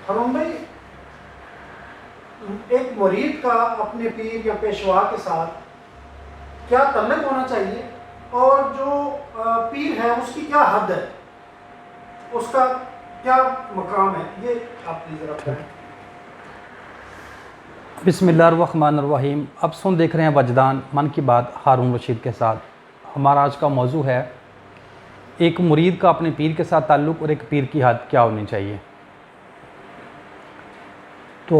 हरून भाई, एक मुरीद का अपने पीर या पेशवा के साथ क्या तल्लुक होना चाहिए, और जो पीर है उसकी क्या हद है, उसका क्या मकाम है, ये आप प्लीज़ ज़रा बताएं। बिस्मिल्लाहिर्रहमानिर्रहीम। अब सुन देख रहे हैं वजदान मन की बात हारून रशीद के साथ। हमारा आज का मौजू है एक मुरीद का अपने पीर के साथ ताल्लुक़ और एक पीर की हद क्या होनी चाहिए। तो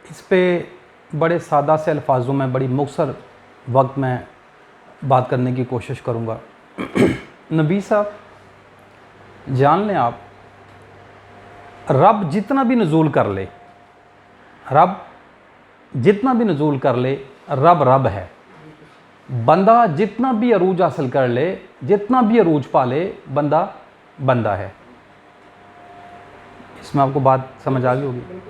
इस पे बड़े सादा से अल्फाजों में बड़ी मुख्तसर वक्त में बात करने की कोशिश करूँगा। नबी साहब, जान लें आप, रब जितना भी नज़ूल कर ले, रब जितना भी नज़ूल कर ले, रब रब है। बंदा जितना भी अरूज हासिल कर ले, जितना भी अरूज पा ले, बंदा बंदा है। इसमें आपको बात समझ आ गई होगी।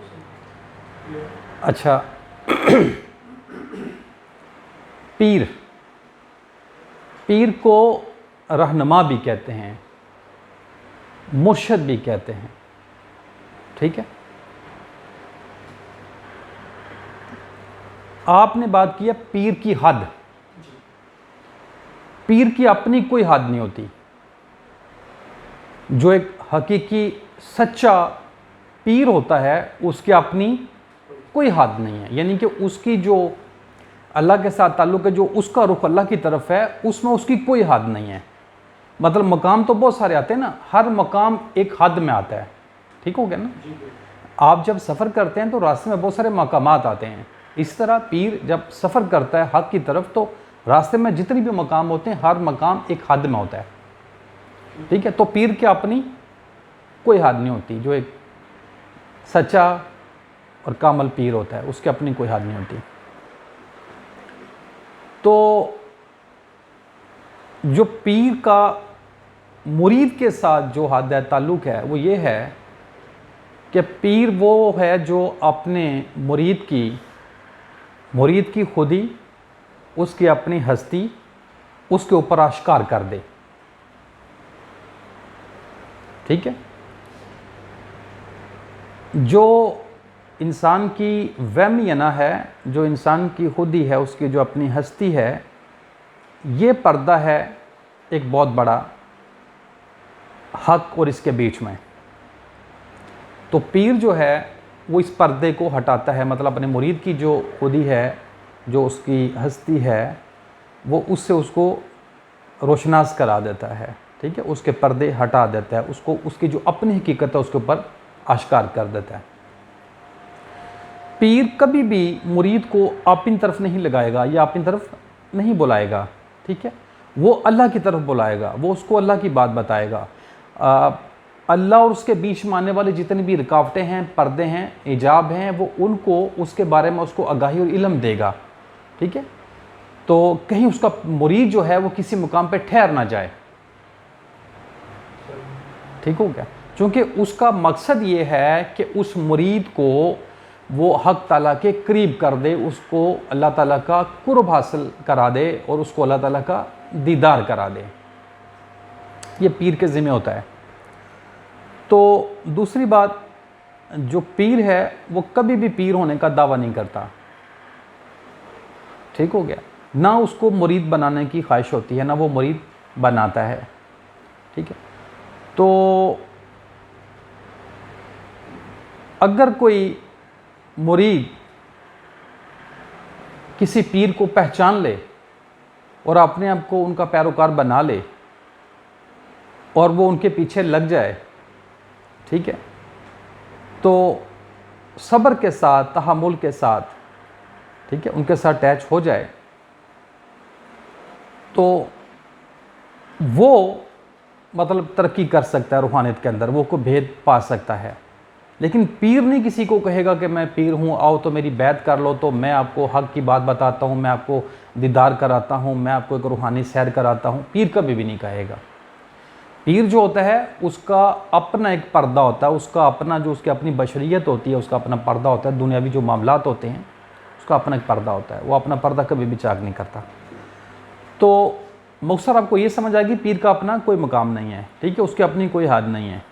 अच्छा, पीर, पीर को रहनुमा भी कहते हैं, मुर्शद भी कहते हैं, ठीक है। आपने बात की है पीर की हद। पीर की अपनी कोई हद नहीं होती। जो एक हकीकी सच्चा पीर होता है उसकी अपनी कोई हद नहीं है, यानी कि उसकी जो अल्लाह के साथ ताल्लुक़ है, जो उसका रुख अल्लाह की तरफ है, उसमें उसकी कोई हद नहीं है। मतलब मकाम तो बहुत सारे आते हैं ना, हर मकाम एक हद में आता है, ठीक हो गया ना। आप जब सफ़र करते हैं तो रास्ते में बहुत सारे मकामात आते हैं। इस तरह पीर जब सफ़र करता है हक़ की तरफ, तो रास्ते में जितनी भी मकाम होते हैं, हर मकाम एक हद में होता है, ठीक है। तो पीर की अपनी कोई हद नहीं होती। जो एक सच्चा और कामल पीर होता है उसकी अपनी कोई हद नहीं होती। तो जो पीर का मुरीद के साथ जो हद है, ताल्लुक़ है, वो ये है कि पीर वो है जो अपने मुरीद की खुदी, उसकी अपनी हस्ती उसके ऊपर आश्कार कर दे, ठीक है। जो इंसान की वहमियना है, जो इंसान की खुदी है, उसकी जो अपनी हस्ती है, ये पर्दा है एक बहुत बड़ा हक़ और इसके बीच में। तो पीर जो है वो इस पर्दे को हटाता है, मतलब अपने मुरीद की जो खुदी है, जो उसकी हस्ती है, वो उससे उसको रोशनास करा देता है, ठीक है। उसके पर्दे हटा देता है, उसको उसकी जो अपनी हकीकत है उसके ऊपर आश्कार कर देता है। पीर कभी भी मुरीद को अपनी तरफ नहीं लगाएगा या अपनी तरफ नहीं बुलाएगा, ठीक है। वो अल्लाह की तरफ बुलाएगा, वो उसको अल्लाह की बात बताएगा। अल्लाह और उसके बीच में आने वाली जितनी भी रुकावटें हैं, पर्दे हैं, इजाब हैं, वो उनको उसके बारे में उसको आगाही और इल्म देगा, ठीक है। तो कहीं उसका मुरीद जो है वो किसी मुकाम पे ठहर ना जाए, ठीक हो गया। क्योंकि उसका मकसद ये है कि उस मुरीद को वो हक़ ताला के करीब कर दे, उसको अल्लाह ताला का कुर्ब हासिल करा दे और उसको अल्लाह ताला का दीदार करा दे। ये पीर के ज़िम्मे होता है। तो दूसरी बात, जो पीर है वो कभी भी पीर होने का दावा नहीं करता, ठीक हो गया। ना उसको मुरीद बनाने की ख्वाहिश होती है, ना वो मुरीद बनाता है, ठीक है। तो अगर कोई मुरीद किसी पीर को पहचान ले और अपने आप को उनका पैरोकार बना ले और वो उनके पीछे लग जाए, ठीक है, तो सब्र के साथ, तहम्मुल के साथ, ठीक है, उनके साथ अटैच हो जाए, तो वो मतलब तरक्की कर सकता है रूहानियत के अंदर, वो को भेद पा सकता है। लेकिन पीर नहीं किसी को कहेगा कि मैं पीर हूँ, आओ तो मेरी बैत कर लो, तो मैं आपको हक़ की बात बताता हूँ, मैं आपको दीदार कराता हूँ, मैं आपको एक रूहानी सैर कराता हूँ। पीर कभी भी नहीं कहेगा। पीर जो होता है उसका अपना एक पर्दा होता है, उसका अपना जो उसकी अपनी बशरियत होती है, उसका अपना पर्दा होता है। दुनियावी जो मामलात होते हैं उसका अपना एक पर्दा होता है, वो अपना पर्दा कभी भी चाक नहीं करता। तो मुख्तसर आपको ये समझ आएगी, पीर का अपना कोई मकाम नहीं है, ठीक है, उसकी अपनी कोई हद नहीं है।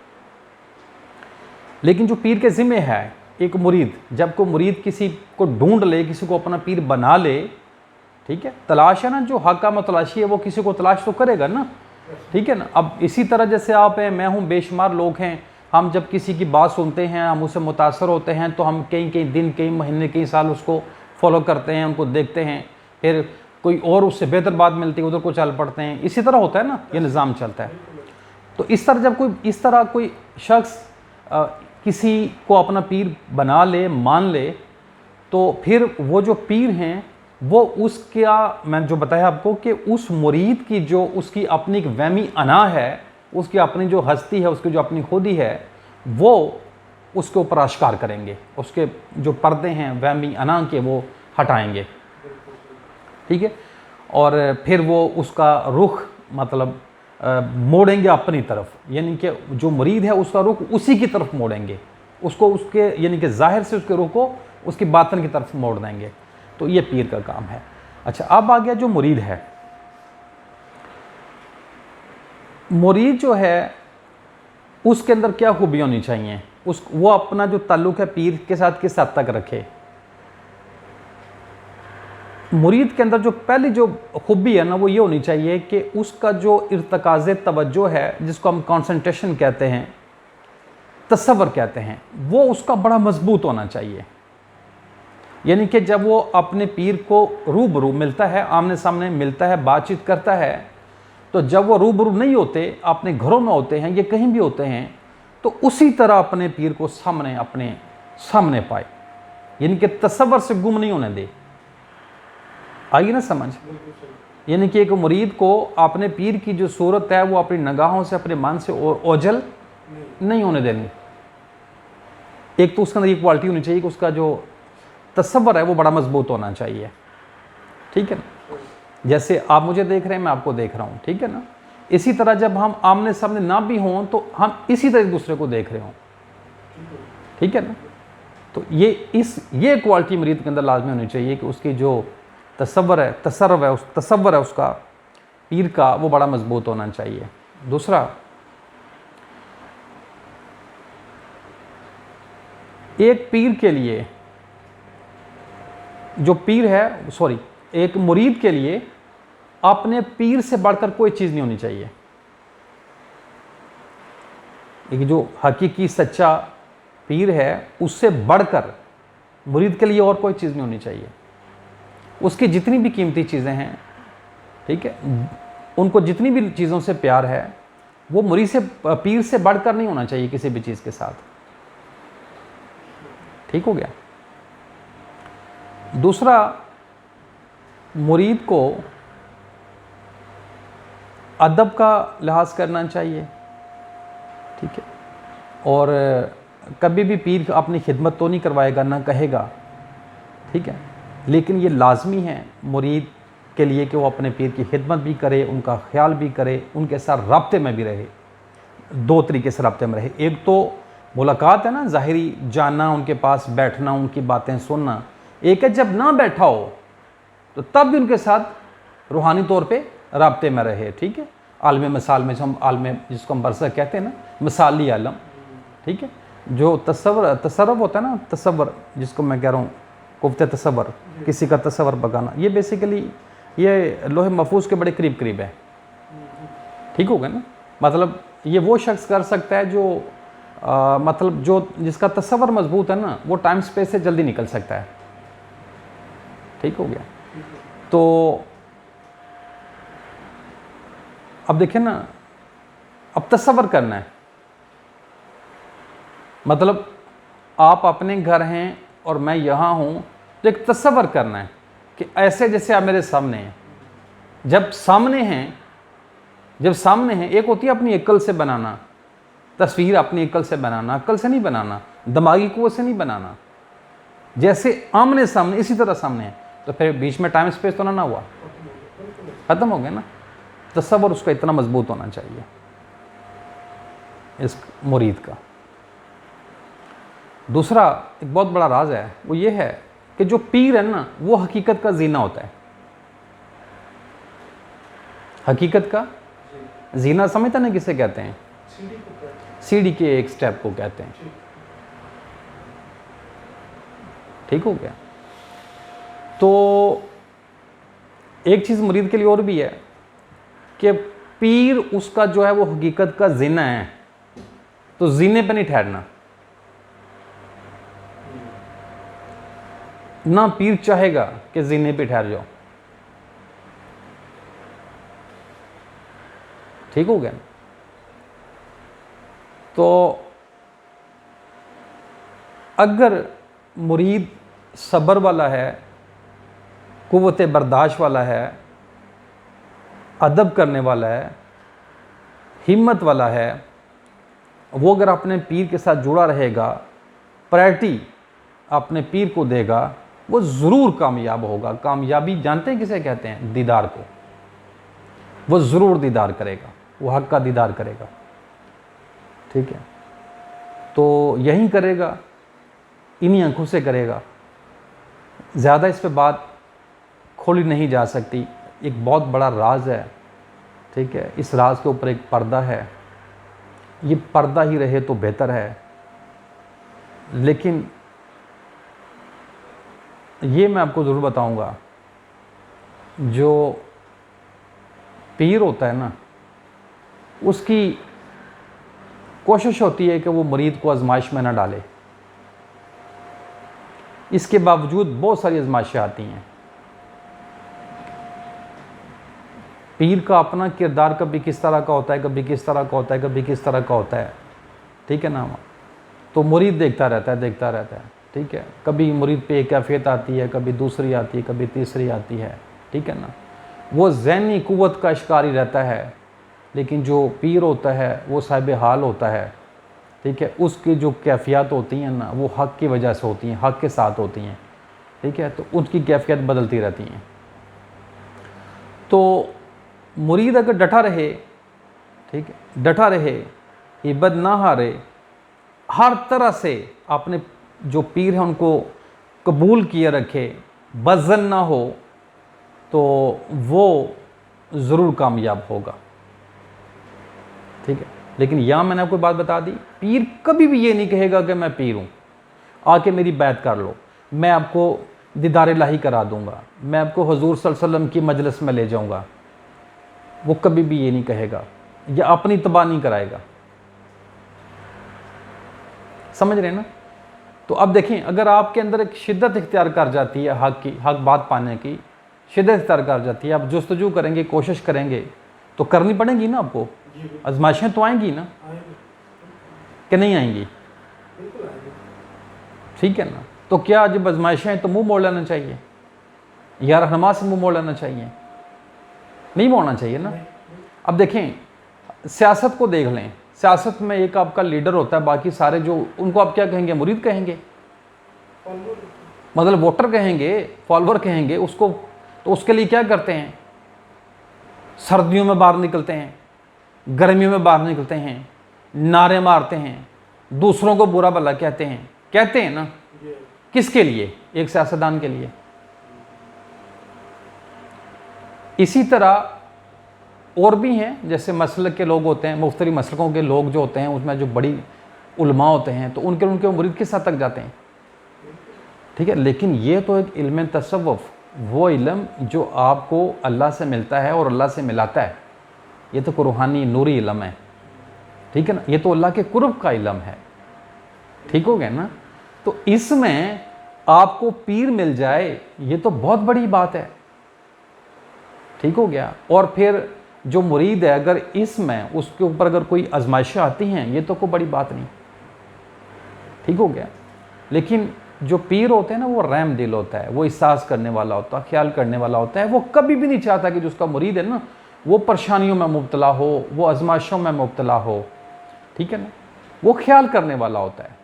लेकिन जो पीर के ज़िम्मे है एक मुरीद, जब को मुरीद किसी को ढूंढ ले, किसी को अपना पीर बना ले, ठीक है, तलाश है ना, जो हक़ तलाशी है वो किसी को तलाश तो करेगा ना, ठीक है ना। अब इसी तरह जैसे आप हैं, मैं हूँ, बेशुमार लोग हैं, हम जब किसी की बात सुनते हैं, हम उससे मुतासर होते हैं, तो हम कई कई दिन, कई महीने, कई साल उसको फॉलो करते हैं, उनको देखते हैं, फिर कोई और उससे बेहतर बात मिलती है, उधर को चल पड़ते हैं। इसी तरह होता है ना, ये निज़ाम चलता है। तो इस तरह जब कोई शख्स किसी को अपना पीर बना ले, मान ले, तो फिर वो जो पीर हैं वो उसका, मैं जो बताया आपको कि उस मुरीद की जो उसकी अपनी एक वहमी अना है, उसकी अपनी जो हस्ती है, उसकी जो अपनी खुदी है, वो उसके ऊपर आश्कार करेंगे, उसके जो पर्दे हैं वहमी अना के वो हटाएंगे, ठीक है। और फिर वो उसका रुख मतलब मोड़ेंगे अपनी तरफ, यानी कि जो मुरीद है उसका रुख उसी की तरफ मोड़ेंगे, उसको उसके यानी कि ज़ाहिर से उसके रुख को उसकी बातन की तरफ मोड़ देंगे। तो ये पीर का काम है। अच्छा, अब आ गया जो मुरीद है। मुरीद जो है उसके अंदर क्या खूबी होनी चाहिए, वो अपना जो ताल्लुक़ है पीर के साथ किस हद तक रखे। मुरीद के अंदर जो पहली जो खूबी है ना, वो ये होनी चाहिए कि उसका जो इर्तकाज़े तवज्जो है, जिसको हम कंसंट्रेशन कहते हैं, तसव्वुर कहते हैं, वो उसका बड़ा मजबूत होना चाहिए। यानी कि जब वो अपने पीर को रूबरू मिलता है, आमने सामने मिलता है, बातचीत करता है, तो जब वो रूबरू नहीं होते, अपने घरों में होते हैं, ये कहीं भी होते हैं, तो उसी तरह अपने पीर को अपने सामने पाए, यानी कि तसव्वुर से गुम नहीं होने दे। आइए ना समझ। यानी कि एक मुरीद को अपने पीर की जो सूरत है वो अपनी निगाहों से, अपने मन से ओझल नहीं होने देनी। एक तो उसके अंदर ये क्वालिटी होनी चाहिए कि उसका जो तसव्वुर है वो बड़ा मजबूत होना चाहिए, ठीक है ना। जैसे आप मुझे देख रहे हैं, मैं आपको देख रहा हूँ, ठीक है ना। इसी तरह जब हम आमने सामने ना भी हों तो हम इसी तरह एक दूसरे को देख रहे हों, ठीक है ना। तो ये क्वालिटी मुरीद के अंदर लाजमी होनी चाहिए कि उसकी जो तसव्वुर है उसका पीर का, वो बड़ा मजबूत होना चाहिए। दूसरा, एक पीर के लिए जो पीर है, एक मुरीद के लिए अपने पीर से बढ़कर कोई चीज़ नहीं होनी चाहिए। एक जो हकीकी सच्चा पीर है, उससे बढ़कर मुरीद के लिए और कोई चीज़ नहीं होनी चाहिए। उसकी जितनी भी कीमती चीज़ें हैं, ठीक है, उनको जितनी भी चीज़ों से प्यार है, वो मुरीद से, पीर से बढ़कर नहीं होना चाहिए किसी भी चीज़ के साथ। ठीक हो गया। दूसरा, मुरीद को अदब का लिहाज करना चाहिए, ठीक है। और कभी भी पीर अपनी खिदमत तो नहीं करवाएगा, ना कहेगा, ठीक है, लेकिन ये लाजमी है मुरीद के लिए कि वो अपने पीर की खिदमत भी करे, उनका ख्याल भी करे, उनके साथ राब्ते में भी रहे। दो तरीके से राब्ते में रहे। एक तो मुलाकात है ना, ज़ाहिरी जानना, उनके पास बैठना, उनकी बातें सुनना। एक है जब ना बैठा हो तो तब भी उनके साथ रूहानी तौर पे राब्ते में रहे, ठीक है। आलम मिसाल में, जिसको हम बरसक कहते हैं ना, मिसाली आलम, ठीक है। जो तसव्वुर होता है ना, तसव्वुर जिसको मैं कह रहा हूँ, कुफ्ते तसव्वुर, किसी का तसव्वुर बगाना, ये बेसिकली ये लोहे महफूज के बड़े करीब करीब है, ठीक हो गया ना। मतलब ये वो शख्स कर सकता है जो मतलब जो जिसका तसव्वुर मजबूत है ना, वो टाइम स्पेस से जल्दी निकल सकता है, ठीक हो गया। तो अब देखिए ना, अब तसव्वुर करना है, मतलब आप अपने घर हैं और मैं यहाँ हूँ, तो एक तसव्वुर करना है कि ऐसे जैसे आप मेरे सामने हैं। जब सामने हैं, एक होती है अपनी अक्ल से बनाना तस्वीर, अपनी अक्ल से बनाना, अक्ल से नहीं बनाना, दिमागी कुव्वत से नहीं बनाना। जैसे आमने सामने, इसी तरह सामने है, तो फिर बीच में टाइम स्पेस तो ना हुआ, ख़त्म हो गया ना। तसव्वुर उसका इतना मजबूत होना चाहिए इस मुरीद का। दूसरा एक बहुत बड़ा राज है, वो ये है कि जो पीर है ना, वो हकीकत का जीना होता है। हकीकत का जीना समझते ना किसे कहते हैं? सीढ़ी के एक स्टेप को कहते हैं, ठीक हो गया। तो एक चीज़ मुरीद के लिए और भी है कि पीर उसका जो है वो हकीकत का जीना है, तो जीने पे नहीं ठहरना। ना पीर चाहेगा कि जीने पे ठहर जाओ, ठीक हो गया। तो अगर मुरीद सब्र वाला है, कुव्वत बर्दाश्त वाला है, अदब करने वाला है, हिम्मत वाला है, वो अगर अपने पीर के साथ जुड़ा रहेगा, प्रायोरिटी अपने पीर को देगा, वो ज़रूर कामयाब होगा। कामयाबी जानते हैं किसे कहते हैं? दीदार को। वो ज़रूर दीदार करेगा, वो हक का दीदार करेगा, ठीक है। तो यही करेगा, इन्हीं आंखों से करेगा। ज़्यादा इस पे बात खोली नहीं जा सकती, एक बहुत बड़ा राज है, ठीक है। इस राज के ऊपर एक पर्दा है, ये पर्दा ही रहे तो बेहतर है। लेकिन ये मैं आपको ज़रूर बताऊंगा, जो पीर होता है ना, उसकी कोशिश होती है कि वो मुरीद को आजमाइश में ना डाले। इसके बावजूद बहुत सारी आजमाइशें आती हैं। पीर का अपना किरदार कभी किस तरह का होता है, कभी किस तरह का होता है, कभी किस तरह का होता है, ठीक है ना। तो मुरीद देखता रहता है, ठीक है। कभी मुरीद पे एक कैफियत आती है, कभी दूसरी आती है, कभी तीसरी आती है, ठीक है ना। वो ज़हनी कुव्वत का शिकारी रहता है। लेकिन जो पीर होता है वो साहिब हाल होता है, ठीक है। उसकी जो कैफियत होती हैं ना, वो हक़ की वजह से होती हैं, हक़ के साथ होती हैं, ठीक है। तो उनकी कैफियत बदलती रहती हैं। तो मुरीद अगर डटा रहे, ठीक है, डटा रहे, हिब्बत ना हारे, हर तरह से अपने जो पीर हैं उनको कबूल किए रखे, बज़न ना हो, तो वो ज़रूर कामयाब होगा, ठीक है। लेकिन यहाँ मैंने आपको बात बता दी, पीर कभी भी ये नहीं कहेगा कि मैं पीर हूँ, आके मेरी बैत कर लो, मैं आपको दीदार इलाही करा दूँगा, मैं आपको हुज़ूर सल्लल्लाहु अलैहि वसल्लम की मजलिस में ले जाऊँगा। वो कभी भी ये नहीं कहेगा, या अपनी तबाह नहीं कराएगा। समझ रहे हैं ना। तो अब देखें, अगर आपके अंदर एक शिद्दत इख्तियार कर जाती है, हक़ की, हक़ बात पाने की शिद्दत इख्तियार कर जाती है, आप जुस्तजू करेंगे, कोशिश करेंगे, तो करनी पड़ेगी ना आपको। आजमाइशें तो आएंगी ना, कि नहीं आएंगी? ठीक है ना। तो क्या जब आजमाइशें हैं तो मुंह मोड़ लेना चाहिए, या रहनुमा से मुंह मोड़ लेना चाहिए? नहीं मोड़ना चाहिए ना। अब देखें, सियासत को देख लें, सियासत में एक आपका लीडर होता है, बाकी सारे जो, उनको आप क्या कहेंगे? मुरीद कहेंगे, मतलब वोटर कहेंगे, फॉलोअर कहेंगे उसको। तो उसके लिए क्या करते हैं? सर्दियों में बाहर निकलते हैं, गर्मियों में बाहर निकलते हैं, नारे मारते हैं, दूसरों को बुरा भला कहते हैं ना। किसके लिए? एक सियासतदान के लिए। इसी तरह और भी हैं, जैसे मसलक के लोग होते हैं, मुख्तलिफ मसलकों के लोग जो होते हैं, उसमें जो बड़ी उलमा होते हैं, तो उनके मुरीद किस हद तक जाते हैं, ठीक है। लेकिन ये तो एक इल्म तसव्वुफ़, वो इल्म जो आपको अल्लाह से मिलता है और अल्लाह से मिलाता है, ये तो रूहानी नूरी इल्म है, ठीक है ना। ये तो अल्लाह के कुर्ब का इल्म है, ठीक हो गया ना। तो इसमें आपको पीर मिल जाए, ये तो बहुत बड़ी बात है, ठीक हो गया। और फिर जो मुरीद है, अगर इसमें उसके ऊपर अगर कोई आजमाइशें आती हैं, ये तो कोई बड़ी बात नहीं, ठीक हो गया। लेकिन जो पीर होते हैं ना, वो रहम दिल होता है, वो एहसास करने वाला होता है, ख्याल करने वाला होता है। वो कभी भी नहीं चाहता कि जो उसका मुरीद है ना, वो परेशानियों में मुब्तला हो, वो आजमाइशों में मुब्तला हो, ठीक है ना। वो ख्याल करने वाला होता है,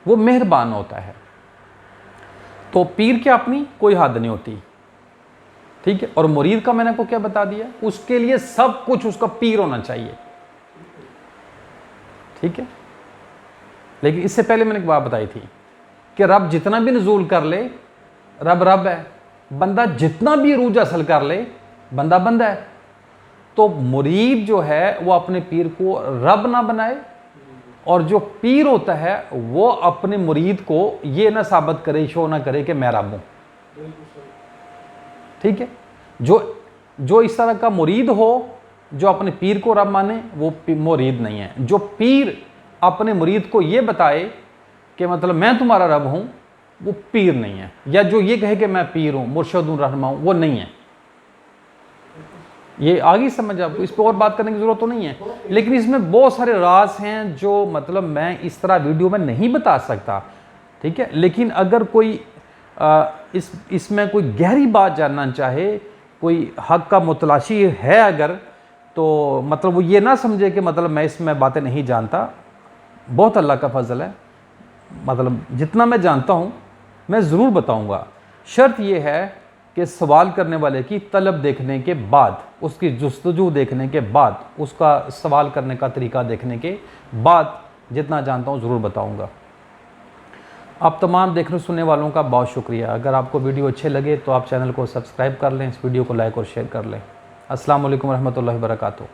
वो मेहरबान होता है। तो पीर की अपनी कोई हद नहीं होती, ठीक है। और मुरीद का मैंने आपको क्या बता दिया, उसके लिए सब कुछ उसका पीर होना चाहिए, ठीक है। लेकिन इससे पहले मैंने एक बात बताई थी कि रब जितना भी नज़ूल कर ले, रब है, बंदा जितना भी रूज हासिल कर ले, बंदा है। तो मुरीद जो है वो अपने पीर को रब ना बनाए और जो पीर होता है वो अपने मुरीद को ये ना साबित करे, शो ना करे कि मैं रब हूं। ठीक है, जो इस तरह का मुरीद हो, जो अपने पीर को रब माने, वो मुरीद नहीं है। जो पीर अपने मुरीद को ये बताए कि मतलब मैं तुम्हारा रब हूं, वो पीर नहीं है। या जो ये कहे कि मैं पीर हूं, मुर्शिद हूं, रहनुमा हूं, वो नहीं है। ये आगे समझ, आपको इस पर और बात करने की जरूरत तो नहीं है, लेकिन इसमें बहुत सारे राज हैं जो मतलब मैं इस तरह वीडियो में नहीं बता सकता। ठीक है, लेकिन अगर कोई इसमें कोई गहरी बात जानना चाहे, कोई हक का मुतलाशी है अगर, तो मतलब वो ये ना समझे कि मतलब मैं इसमें बातें नहीं जानता। बहुत अल्लाह का फजल है, मतलब जितना मैं जानता हूँ मैं ज़रूर बताऊँगा। शर्त यह है कि सवाल करने वाले की तलब देखने के बाद, उसकी जुस्तजू देखने के बाद, उसका सवाल करने का तरीका देखने के बाद जितना जानता हूँ ज़रूर बताऊँगा। आप तमाम देखने सुनने वालों का बहुत शुक्रिया। अगर आपको वीडियो अच्छे लगे तो आप चैनल को सब्सक्राइब कर लें, इस वीडियो को लाइक और शेयर कर लें। अस्सलाम वालेकुम रहमतुल्लाहि व बरकातुहू।